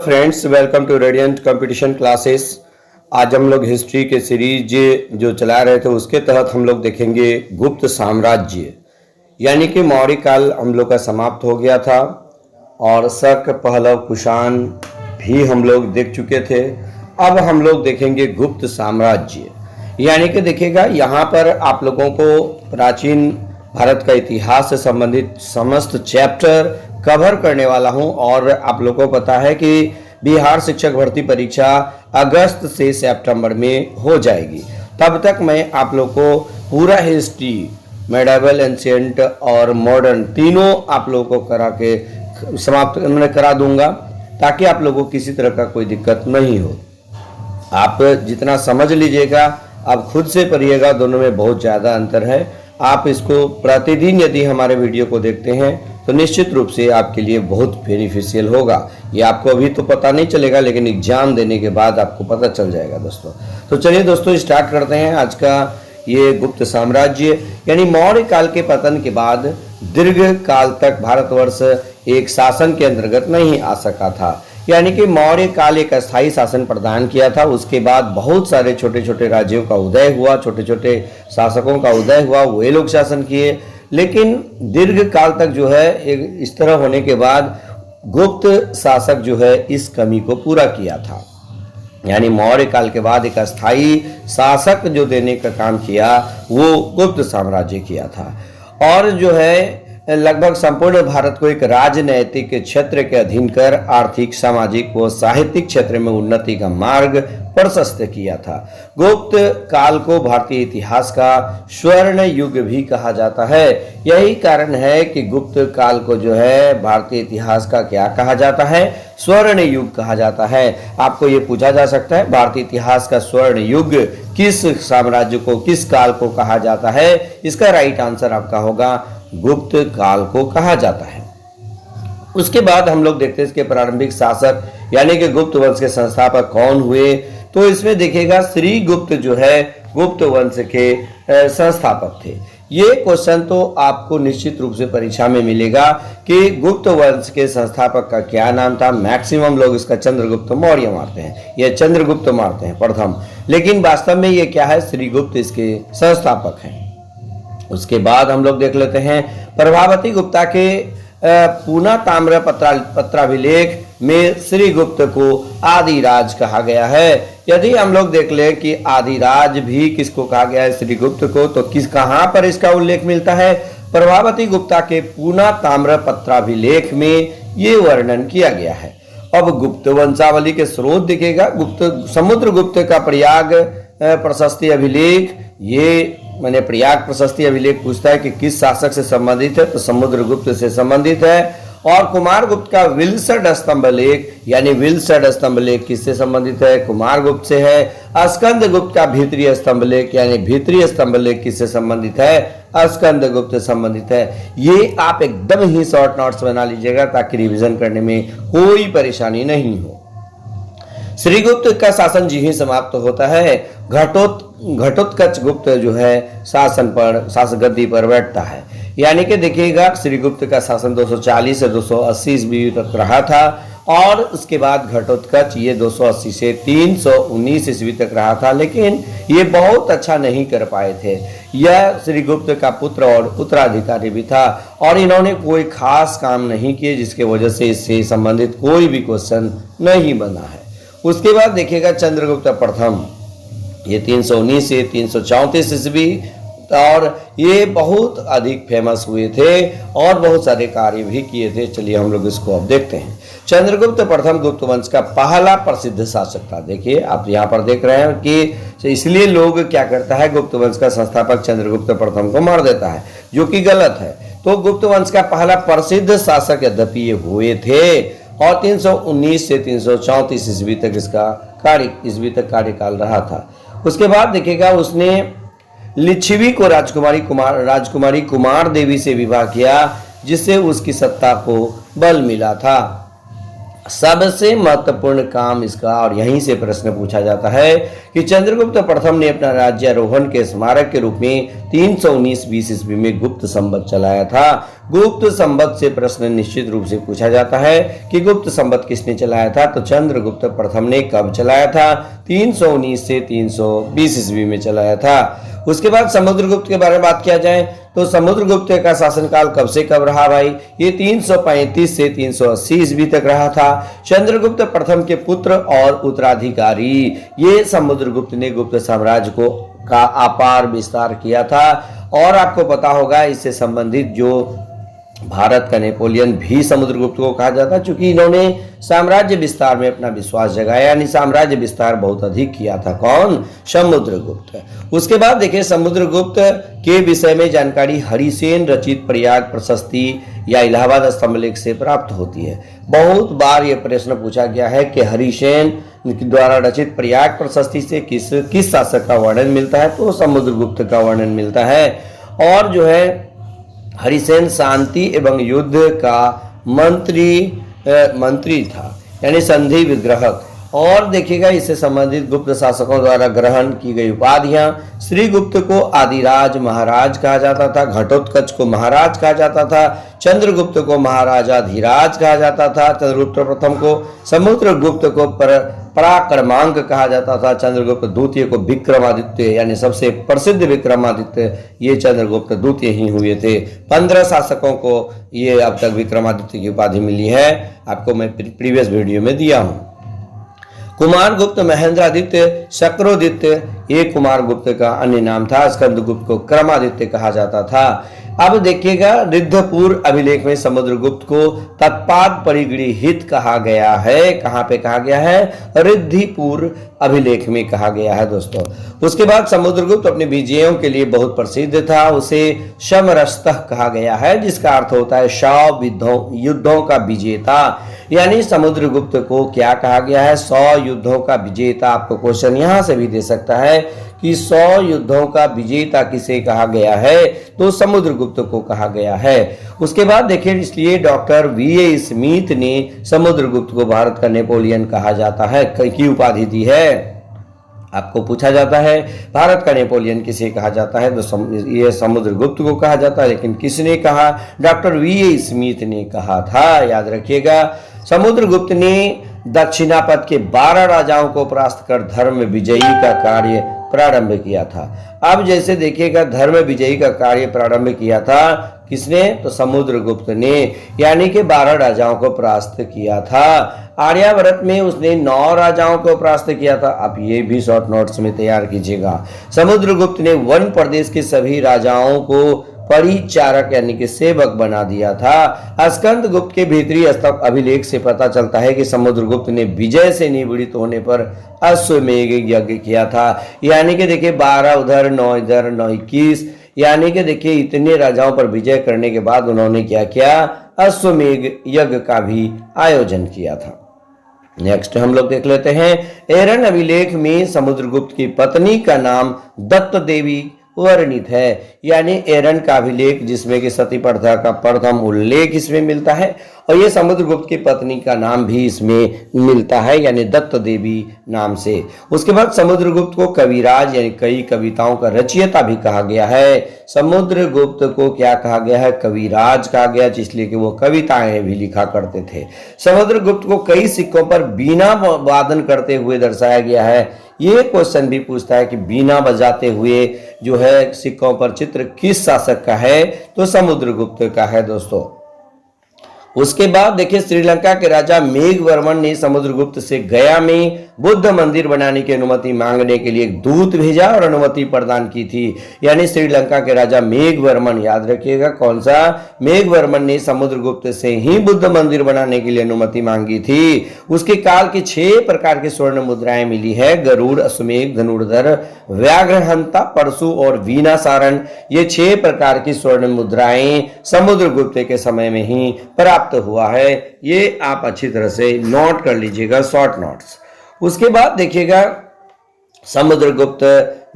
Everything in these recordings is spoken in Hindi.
Friends, welcome to Radiant competition classes. आज हम लोग हिस्ट्री के सीरीज जो चला रहे थे उसके तहत हम लोग देखेंगे गुप्त साम्राज्य, यानी कि मौर्य काल हम लोग का समाप्त हो गया था और शक, पहलव, कुषाण भी हम लोग देख चुके थे। अब हम लोग देखेंगे गुप्त साम्राज्य, यानी कि देखिएगा यहाँ पर आप लोगों को प्राचीन भारत का इतिहास से संबंधित समस्त चैप्टर कवर करने वाला हूं। और आप लोगों को पता है कि बिहार शिक्षक भर्ती परीक्षा अगस्त से सितंबर में हो जाएगी। तब तक मैं आप लोग को पूरा हिस्ट्री, मेडिवल, एंशिएंट और मॉडर्न तीनों आप लोगों को करा के समाप्त करा दूंगा, ताकि आप लोगों को किसी तरह का कोई दिक्कत नहीं हो। आप जितना समझ लीजिएगा, आप खुद से पढ़िएगा, दोनों में बहुत ज़्यादा अंतर है। आप इसको प्रतिदिन यदि हमारे वीडियो को देखते हैं तो निश्चित रूप से आपके लिए बहुत बेनिफिशियल होगा। ये आपको अभी तो पता नहीं चलेगा, लेकिन एग्जाम देने के बाद आपको पता चल जाएगा दोस्तों। तो चलिए दोस्तों, स्टार्ट करते हैं आज का ये गुप्त साम्राज्य। यानी मौर्य काल के पतन के बाद दीर्घ काल तक भारतवर्ष एक शासन के अंतर्गत नहीं आ सका था, यानी कि मौर्य काल एक अस्थायी शासन प्रदान किया था। उसके बाद बहुत सारे छोटे छोटे राज्यों का उदय हुआ, छोटे छोटे शासकों का उदय हुआ, वे लोग शासन किए। लेकिन दीर्घ काल तक जो है एक इस तरह होने के बाद गुप्त शासक जो है इस कमी को पूरा किया था। यानी मौर्य काल के बाद एक अस्थायी शासक जो देने का काम किया वो गुप्त साम्राज्य किया था, और जो है लगभग संपूर्ण भारत को एक राजनैतिक क्षेत्र के अधीन कर आर्थिक, सामाजिक व साहित्यिक क्षेत्र में उन्नति का मार्ग प्रशस्त किया था। गुप्त काल को भारतीय इतिहास का स्वर्ण युग भी कहा जाता है। यही कारण है कि गुप्त काल को जो है भारतीय इतिहास का क्या कहा जाता है? स्वर्ण युग कहा जाता है। आपको ये पूछा जा सकता है भारतीय इतिहास का स्वर्ण युग किस साम्राज्य को, किस काल को कहा जाता है? इसका राइट आंसर आपका होगा गुप्त काल को कहा जाता है। उसके बाद हम लोग देखते हैं इसके प्रारंभिक शासक यानी कि गुप्त वंश के संस्थापक कौन हुए। तो इसमें देखिएगा श्री गुप्त जो है गुप्त वंश के संस्थापक थे। ये क्वेश्चन तो आपको निश्चित रूप से परीक्षा में मिलेगा कि गुप्त वंश के संस्थापक का क्या नाम था। मैक्सिमम लोग इसका चंद्रगुप्त मौर्य मारते हैं, ये चंद्रगुप्त मारते हैं प्रथम, लेकिन वास्तव में ये क्या है? श्रीगुप्त इसके संस्थापक हैं। उसके बाद हम लोग देख लेते हैं प्रभावती गुप्ता के पूना ताम्र पत्राभिलेख में श्रीगुप्त को आदिराज कहा गया है। यदि हम लोग देख ले कि आदिराज भी किसको कहा गया है? श्रीगुप्त को। तो कहां पर इसका उल्लेख मिलता है? प्रभावती गुप्ता के पूना ताम्र पत्राभिलेख में ये वर्णन किया गया है। अब गुप्त वंशावली के स्रोत दिखेगा, गुप्त समुद्रगुप्त का प्रयाग प्रशस्ति अभिलेख, ये मैंने प्रयाग प्रशस्ति अभिलेख पूछता है कि किस शासक से संबंधित है, तो समुद्रगुप्त से संबंधित है। और कुमारगुप्त का विल्सड स्तंभ लेख यानी विल्सड स्तंभ लेख किससे संबंधित है? कुमारगुप्त से है। स्कंदगुप्त का भीतरी स्तंभ लेख यानी भीतरी स्तंभ लेख किससे संबंधित है? स्कंदगुप्त से संबंधित है। ये आप एकदम ही शॉर्ट नोट्स बना लीजिएगा ताकि रिविजन करने में कोई परेशानी नहीं हो। श्रीगुप्त का शासन जी ही समाप्त होता है, घटोत्कच गुप्त जो है शासक गद्दी पर बैठता है। यानी कि देखिएगा श्रीगुप्त का शासन 240 से 280 ईस्वी तक रहा था, और उसके बाद घटोत्कच ये 280 से 319 ईस्वी तक रहा था, लेकिन ये बहुत अच्छा नहीं कर पाए थे। यह श्रीगुप्त का पुत्र और उत्तराधिकारी भी था, और इन्होंने कोई खास काम नहीं किए, जिसके वजह से इससे संबंधित कोई भी क्वेश्चन नहीं बना है। उसके बाद देखिएगा चंद्रगुप्त प्रथम, ये 319 से 334 ईस्वी, और ये बहुत अधिक फेमस हुए थे और बहुत सारे कार्य भी किए थे। चलिए हम लोग इसको अब देखते हैं। चंद्रगुप्त प्रथम गुप्त वंश का पहला प्रसिद्ध शासक था। देखिए आप यहाँ पर देख रहे हैं कि इसलिए लोग क्या करता है, गुप्त वंश का संस्थापक चंद्रगुप्त प्रथम को मार देता है, जो कि गलत है। तो गुप्त वंश का पहला प्रसिद्ध शासक यद्यपि ये हुए थे, और 319 से 334 ईस्वी तक इसका कार्यकाल रहा था। उसके बाद देखिएगा उसने लिच्छवी को राजकुमारी कुमार देवी से विवाह किया, जिससे उसकी सत्ता को बल मिला था। सबसे महत्वपूर्ण काम इसका, और यहीं से प्रश्न पूछा जाता है कि चंद्रगुप्त प्रथम ने अपना राज्यारोहण के स्मारक के रूप में 319 ईस्वी में गुप्त संवत चलाया था। गुप्त संवत से प्रश्न निश्चित रूप से पूछा जाता है कि गुप्त संवत किसने चलाया था, तो चंद्रगुप्त प्रथम ने कब चलाया था, 319 से 320 ईस्वी में चलाया था। उसके बाद समुद्रगुप्त के बारे में बात किया जाए तो समुद्रगुप्त का शासनकाल कब से कब रहा भाई, ये 335 से 380 ईस्वी तक रहा था। चंद्रगुप्त प्रथम के पुत्र और उत्तराधिकारी ये समुद्रगुप्त ने गुप्त साम्राज्य को का अपार विस्तार किया था। और आपको पता होगा इससे संबंधित जो भारत का नेपोलियन भी समुद्रगुप्त को कहा जाता है, क्योंकि इन्होंने साम्राज्य विस्तार में अपना विश्वास जगाया, यानी साम्राज्य विस्तार बहुत अधिक किया था। कौन? समुद्रगुप्त। उसके बाद देखिए समुद्रगुप्त के विषय में जानकारी हरिसेन रचित प्रयाग प्रशस्ति या इलाहाबाद स्तंभलेख से प्राप्त होती है। बहुत बार यह प्रश्न पूछा गया है कि हरिसेन द्वारा रचित प्रयाग प्रशस्ति से किस शासक का वर्णन मिलता है, तो समुद्रगुप्त का वर्णन मिलता है। और जो है हरिसेन शांति एवं युद्ध का मंत्री था, यानी संधि विग्रहक। और देखिएगा इससे संबंधित गुप्त शासकों द्वारा ग्रहण की गई उपाधियां, श्रीगुप्त को आदिराज महाराज कहा जाता था, घटोत्कच को महाराज कहा जाता था, चंद्रगुप्त को महाराजाधिराज कहा जाता था, चंद्रगुप्त प्रथम को, समुद्रगुप्त को पराक्रमांक कहा जाता था, चंद्रगुप्त द्वितीय को विक्रमादित्य, यानी सबसे प्रसिद्ध विक्रमादित्य ये चंद्रगुप्त द्वितीय ही हुए थे। 15 शासकों को ये अब तक विक्रमादित्य की उपाधि मिली है, आपको मैं प्रीवियस वीडियो में दिया हूं। कुमारगुप्त, महेंद्रादित्य, शक्रोदित्य ये कुमारगुप्त का अन्य नाम था। स्कंदगुप्त को क्रमादित्य कहा जाता था। अब देखिएगा रिद्धपुर अभिलेख में समुद्रगुप्त को तत्पाद परिगृहित कहा गया है। कहां पे कहा गया है? रिद्धिपुर अभिलेख में कहा गया है दोस्तों। उसके बाद समुद्रगुप्त अपने विजयों के लिए बहुत प्रसिद्ध था। उसे समरसतः कहा गया है, जिसका अर्थ होता है 100 युद्धों का विजेता। यानी समुद्रगुप्त को क्या कहा गया है? 100 युद्धों का विजेता। आपको क्वेश्चन यहां से भी दे सकता है कि 100 युद्धों का विजेता किसे कहा गया है, तो समुद्रगुप्त को कहा गया है। उसके बाद देखिए, इसलिए डॉक्टर वीए स्मिथ ने समुद्रगुप्त को भारत का नेपोलियन कहा जाता है की उपाधि दी है। आपको पूछा जाता है भारत का नेपोलियन किसे कहा जाता है, तो ये समुद्रगुप्त को कहा जाता है। लेकिन किसने कहा? डॉक्टर वीए स्मिथ ने कहा था, याद रखिएगा। समुद्रगुप्त ने दक्षिणापथ के 12 राजाओं को परास्त कर धर्म विजयी का कार्य प्रारंभ किया था। अब जैसे देखिएगा धर्म विजयी का कार्य प्रारंभ किया था किसने? तो समुद्रगुप्त ने, यानी कि 12 राजाओं को परास्त किया था। आर्यावर्त में उसने 9 राजाओं को परास्त किया था। आप ये भी शॉर्ट नोट्स में तैयार कीजिएगा। समुद्रगुप्त ने वन प्रदेश के सभी राजाओं को परिचारक यानी कि सेवक बना दिया था। स्कंदगुप्त के भीतरी स्तंभ अभिलेख से पता चलता है कि समुद्रगुप्त ने विजय से निवृत्त होने पर अश्वमेध यज्ञ किया था। यानी कि देखिए 12 उधर 9 इधर 9 21, यानी कि देखिए इतने राजाओं पर विजय करने के बाद उन्होंने क्या किया? अश्वमेध यज्ञ का भी आयोजन किया था। नेक्स्ट हम लोग देख लेते हैं, एरन अभिलेख में समुद्रगुप्त की पत्नी का नाम दत्त देवी वर्णित है। यानी एरन का अभिलेख जिसमें कि सती प्रथा का प्रथम उल्लेख इसमें मिलता है, और ये समुद्रगुप्त की पत्नी का नाम भी इसमें मिलता है, यानी दत्त देवी नाम से। उसके बाद समुद्रगुप्त को कविराज यानी कई कविताओं का रचयिता भी कहा गया है। समुद्रगुप्त को क्या कहा गया है? कविराज कहा गया, इसलिए कि वो कविताएं भी लिखा करते थे। समुद्रगुप्त को कई सिक्कों पर बीना वादन करते हुए दर्शाया गया है। ये क्वेश्चन भी पूछता है कि बीना बजाते हुए जो है सिक्कों पर चित्र किस शासक का है, तो समुद्रगुप्त का है दोस्तों। उसके बाद देखिए श्रीलंका के राजा मेघवर्मन ने समुद्रगुप्त से गया में बुद्ध मंदिर बनाने की अनुमति मांगने के लिए एक दूत भेजा और अनुमति प्रदान की थी। यानी श्रीलंका के राजा मेघवर्मन, याद रखिएगा कौन सा? मेघवर्मन ने समुद्रगुप्त से ही बुद्ध मंदिर बनाने के लिए अनुमति मांगी थी। उसके काल की 6 प्रकार की स्वर्ण मुद्राएं मिली है। गरुड़, अश्वमेध, धनुर्धर, व्याघ्रहंता, परशु और वीणासारण, ये 6 प्रकार की स्वर्ण मुद्राएं समुद्रगुप्त के समय में ही प्राप्त हुआ है। ये आप अच्छी तरह से नोट कर लीजिएगा, शॉर्ट नोट्स। उसके बाद देखिएगा समुद्रगुप्त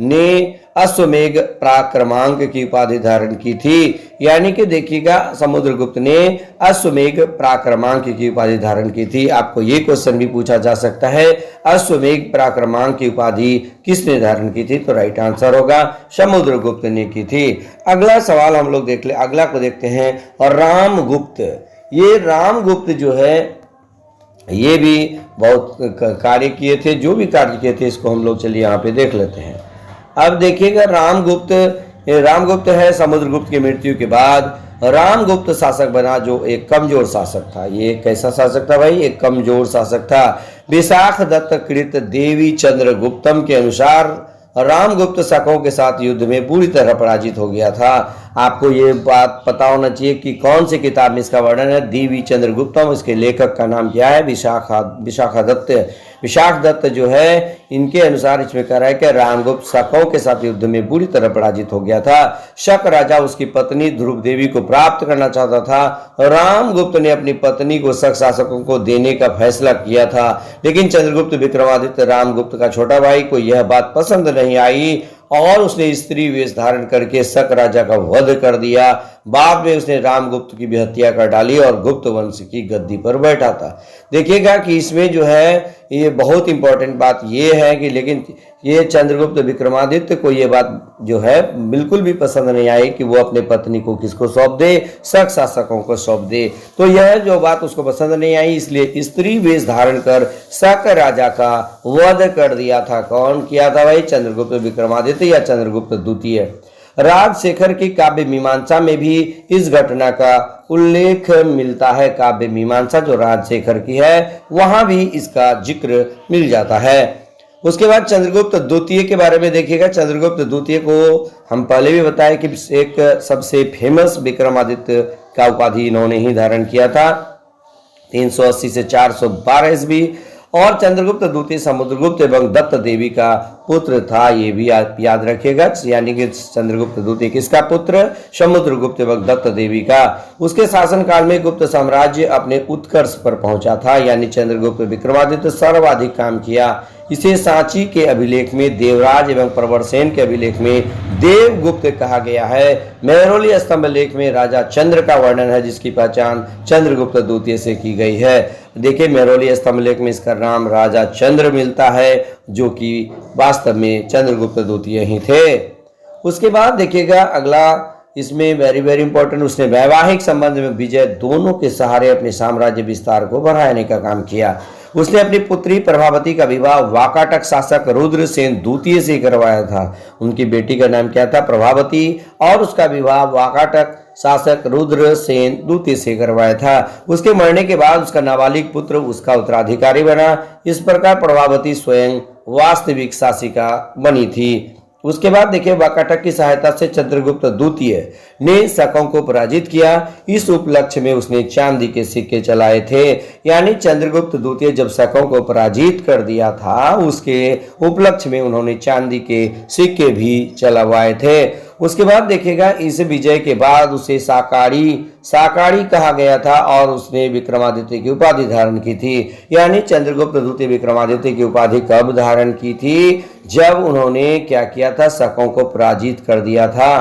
ने अश्वमेध पराक्रमांक की उपाधि धारण की थी। यानी कि देखिएगा समुद्रगुप्त ने अश्वमेध पराक्रमांक की उपाधि धारण की थी। आपको ये क्वेश्चन भी पूछा जा सकता है, अश्वमेध पराक्रमांक की उपाधि किसने धारण की थी? तो राइट आंसर होगा समुद्रगुप्त ने की थी। अगला सवाल हम लोग देख ले, अगला को देखते हैं। और रामगुप्त, ये रामगुप्त जो है ये भी बहुत कार्य किए थे। जो भी कार्य किए थे इसको हम लोग चलिए यहाँ पे देख लेते हैं। अब देखिएगा रामगुप्त है समुद्रगुप्त की मृत्यु के बाद रामगुप्त शासक बना, जो एक कमजोर शासक था। ये कैसा शासक था भाई? एक कमजोर शासक था। विशाख दत्त कृत देवी चंद्रगुप्तम के अनुसार रामगुप्त शकों के साथ युद्ध में पूरी तरह पराजित हो गया था। आपको ये बात पता होना चाहिए कि कौन सी किताब में इसका वर्णन है। देवी चंद्रगुप्तम, इसके लेखक का नाम क्या है? विशाख दत्त जो है, इनके अनुसार इसमें कह रहा है कि रामगुप्त शकों के साथ युद्ध में बुरी तरह पराजित हो गया था। शक राजा उसकी पत्नी ध्रुव देवी को प्राप्त करना चाहता था। रामगुप्त ने अपनी पत्नी को शक शासकों को देने का फैसला किया था, लेकिन चंद्रगुप्त विक्रमादित्य रामगुप्त का छोटा भाई को यह बात पसंद नहीं आई और उसने स्त्री वेश धारण करके शक राजा का वध कर दिया। बाद में उसने रामगुप्त की भी हत्या कर डाली और गुप्त वंश की गद्दी पर बैठा था। देखिएगा कि इसमें जो है ये बहुत इंपॉर्टेंट बात ये है कि लेकिन ये चंद्रगुप्त विक्रमादित्य को ये बात जो है बिल्कुल भी पसंद नहीं आई कि वो अपने पत्नी को किसको सौंप दे? शक शासकों को सौंप दे। तो यह जो बात उसको पसंद नहीं आई, इसलिए स्त्री वेश धारण कर शक राजा का वध कर दिया था। कौन किया था भाई? चंद्रगुप्त विक्रमादित्य या चंद्रगुप्त द्वितीय। राजशेखर की काव्य मीमांसा में भी इस घटना का उल्लेख मिलता है। काव्य मीमांसा जो राजशेखर की है वहां भी इसका जिक्र मिल जाता है। उसके बाद चंद्रगुप्त द्वितीय के बारे में देखिएगा। चंद्रगुप्त द्वितीय को हम पहले भी बताए कि एक सबसे फेमस विक्रमादित्य का उपाधि इन्होंने ही धारण किया था 380 से 412 ईस्वी। और चंद्रगुप्त द्वितीय समुद्रगुप्त एवं दत्त देवी का पुत्र था। ये भी याद रखिएगा, यानी कि चंद्रगुप्त द्वितीय किसका पुत्र? समुद्रगुप्त एवं दत्त देवी का। उसके शासनकाल में गुप्त साम्राज्य अपने उत्कर्ष पर पहुंचा था, यानी चंद्रगुप्त विक्रमादित्य सर्वाधिक काम किया। इसे सांची के अभिलेख में देवराज एवं प्रवरसेन के अभिलेख में देवगुप्त कहा गया है। मेहरौली स्तंभ लेख में राजा चंद्र का वर्णन है, जिसकी पहचान चंद्रगुप्त द्वितीय से की गई है। देखिए मेहरौली स्तंभ लेख में इसका नाम राजा चंद्र मिलता है, जो कि वास्तव में चंद्रगुप्त द्वितीय ही थे। उसके बाद देखिएगा अगला, इसमें वेरी इंपॉर्टेंट, उसने वैवाहिक संबंध में विजय दोनों के सहारे अपने साम्राज्य विस्तार को बढ़ाने का काम किया। उसने अपनी पुत्री प्रभावती का विवाह वाकाटक शासक रुद्रसेन द्वितीय से करवाया था। उनकी बेटी का नाम क्या था? प्रभावती, और उसका विवाह वाकाटक शासक रुद्रसेन द्वितीय से करवाया था। उसके मरने के बाद उसका नाबालिग पुत्र उसका उत्तराधिकारी बना। इस प्रकार प्रभावती स्वयं वास्तविक शासिका बनी थी। उसके बाद देखिए वाकाटक की सहायता से चंद्रगुप्त द्वितीय ने शकों को पराजित किया। इस उपलक्ष्य में उसने चांदी के सिक्के चलाए थे, यानी चंद्रगुप्त द्वितीय जब शकों को पराजित कर दिया था उसके उपलक्ष्य में उन्होंने चांदी के सिक्के भी चलवाए थे। उसके बाद देखिएगा इस विजय के बाद उसे साकारी कहा गया था और उसने विक्रमादित्य की उपाधि धारण की थी। यानी चंद्रगुप्त द्वितीय विक्रमादित्य की उपाधि कब धारण की थी? जब उन्होंने क्या किया था? शकों को पराजित कर दिया था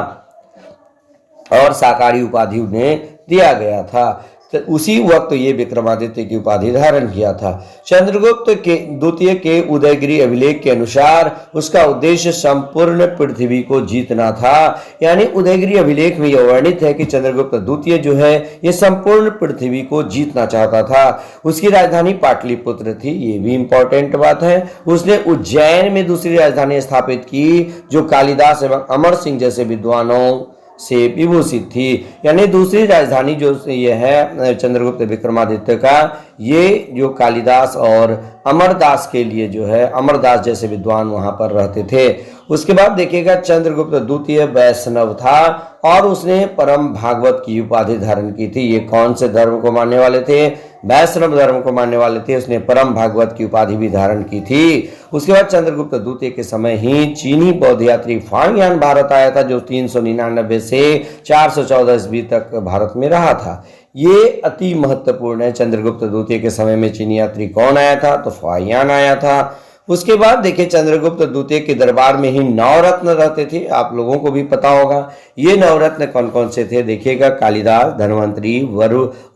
और साकारी उपाधि उन्हें दिया गया था। तो उसी वक्त ये विक्रमादित्य की उपाधि धारण किया था। चंद्रगुप्त के द्वितीय के उदयगिरी अभिलेख के अनुसार उसका उद्देश्य संपूर्ण पृथ्वी को जीतना था। यानी उदयगिरी अभिलेख में यह वर्णित है कि चंद्रगुप्त द्वितीय जो है ये संपूर्ण पृथ्वी को जीतना चाहता था। उसकी राजधानी पाटलिपुत्र थी, ये भी इंपॉर्टेंट बात है। उसने उज्जैन में दूसरी राजधानी स्थापित की जो कालिदास एवं अमर सिंह जैसे विद्वानों से विभूषित थी। यानी दूसरी राजधानी जो ये है चंद्रगुप्त विक्रमादित्य का, ये जो कालिदास और अमरदास के लिए जो है, अमरदास जैसे विद्वान वहां पर रहते थे। उसके बाद देखिएगा चंद्रगुप्त द्वितीय वैष्णव था और उसने परम भागवत की उपाधि धारण की थी। ये कौन से धर्म को मानने वाले थे? वैष्णव धर्म को मानने वाले थे। उसने परम भागवत की उपाधि भी धारण की थी। उसके बाद चंद्रगुप्त द्वितीय के समय ही चीनी बौद्ध यात्री फांग भारत आया था, जो 399 से 414 ईस्वी तक भारत में रहा था। ये अति महत्वपूर्ण है। चंद्रगुप्त द्वितीय के समय में चीनी यात्री कौन आया था? तो फाहियान आया था। उसके बाद देखिए चंद्रगुप्त द्वितीय के दरबार में ही नवरत्न रहते थे, आप लोगों को भी पता होगा। ये नवरत्न कौन कौन से थे देखिएगा, कालिदास, धन्वंतरी,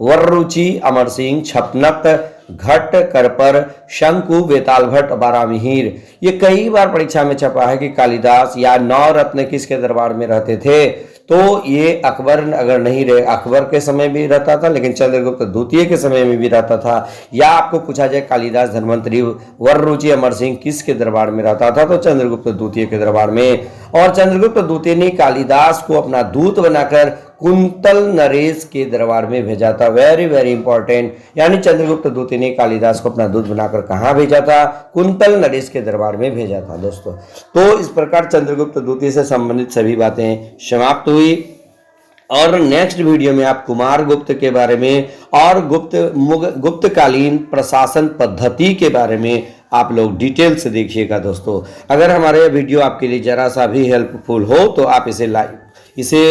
वररुचि, अमर सिंह, छपनक, घट, करपर, शंकु, बेताल भट्ट, बारामिहिर। ये कई बार परीक्षा में छपा है कि कालिदास या नवरत्न किसके दरबार में रहते थे। तो ये अकबर अगर नहीं रहे, अकबर के समय भी रहता था लेकिन चंद्रगुप्त द्वितीय के समय में भी रहता था। या आपको पूछा जाए कालिदास, धन्वंतरी, वररुचि, अमर सिंह किसके दरबार में रहता था, तो चंद्रगुप्त द्वितीय के दरबार में। और चंद्रगुप्त द्वितीय ने कालिदास को अपना दूत बनाकर कुंतल नरेश के दरबार में भेजा था। वेरी वेरी इंपॉर्टेंट, यानी चंद्रगुप्त द्वितीय ने कालिदास को अपना दूत बनाकर कहाँ भेजा था, कुंतल नरेश के दरबार में भेजा था दोस्तों। तो इस प्रकार चंद्रगुप्त द्वितीय से संबंधित सभी बातें समाप्त हुई। और नेक्स्ट वीडियो में आप कुमार गुप्त के बारे में और गुप्तकालीन प्रशासन पद्धति के बारे में आप लोग डिटेल से देखिएगा दोस्तों। अगर हमारा यह वीडियो आपके लिए जरा सा भी हेल्पफुल हो तो आप इसे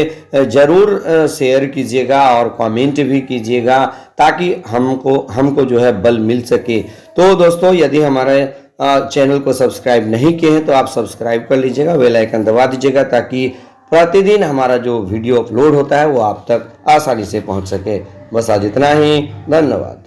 जरूर शेयर कीजिएगा और कमेंट भी कीजिएगा, ताकि हमको जो है बल मिल सके। तो दोस्तों यदि हमारे चैनल को सब्सक्राइब नहीं किए हैं तो आप सब्सक्राइब कर लीजिएगा, बेल आइकन दबा दीजिएगा, ताकि प्रतिदिन हमारा जो वीडियो अपलोड होता है वो आप तक आसानी से पहुंच सके। बस आज इतना ही, धन्यवाद।